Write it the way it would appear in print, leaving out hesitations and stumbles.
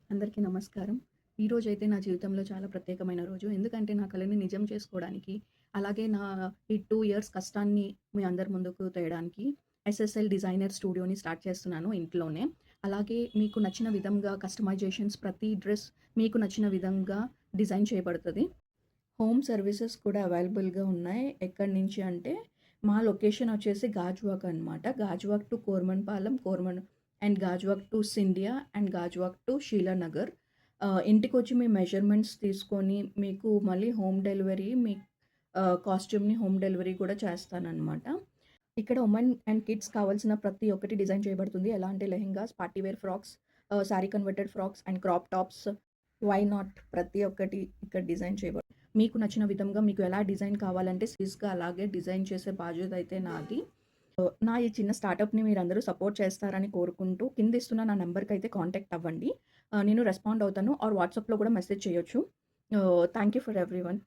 అందరికీ నమస్కారం. ఈరోజైతే నా జీవితంలో చాలా ప్రత్యేకమైన రోజు. ఎందుకంటే నా కలని నిజం చేసుకోవడానికి, అలాగే నా ఈ 2 ఇయర్స్ కష్టాన్ని మీ అందరి ముందుకు తేయడానికి ఎస్ఎస్ఎల్ డిజైనర్ స్టూడియోని స్టార్ట్ చేస్తున్నాను ఇంట్లోనే. అలాగే మీకు నచ్చిన విధంగా కస్టమైజేషన్స్ ప్రతి డ్రెస్ మీకు నచ్చిన విధంగా డిజైన్ చేయబడతది. హోమ్ సర్వీసెస్ కూడా అవైలబుల్‌గా ఉన్నాయి. ఎక్కడి నుంచి అంటే, మా లొకేషన్ వచ్చేసి గాజువాక అనమాట. Gajuwaka to Koramanpalem, and Gajuwaka to Scindia and Gajuwaka to Sheelanagar. ఇంటికొచ్చి మీ మెజర్‌మెంట్స్ తీసుకొని మీకు మళ్ళీ హోమ్ డెలివరీ కాస్ట్యూమ్‌ని హోమ్ డెలివరీ కూడా చేస్తాననమాట. ఇక్కడ ఉమెన్ అండ్ కిడ్స్ కావాల్సిన ప్రతి ఒక్కటి డిజైన్ చేయబడుతుంది. ఎలా అంటే lehengas, party wear frocks, saree converted frocks and crop tops, why not ప్రతి ఒక్కటి ఇక్కడ డిజైన్ మీకు నచ్చిన విధంగా మీకు ఎలా డిజైన్ కావాలంటే సీస్‌గా అలాగే డిజైన్ చేసే బాధ్యత అయితే నాది. నా ఈ చిన్న స్టార్టప్‌ని మీరందరూ సపోర్ట్ చేస్తారని కోరుకుంటూ కింద ఇస్తున్న నా నంబర్‌కైతే కాంటాక్ట్ అవ్వండి. నేను రెస్పాండ్ అవుతాను ఆర్ వాట్సాప్‌లో కూడా మెసేజ్ చేయొచ్చు. Thank you for everyone.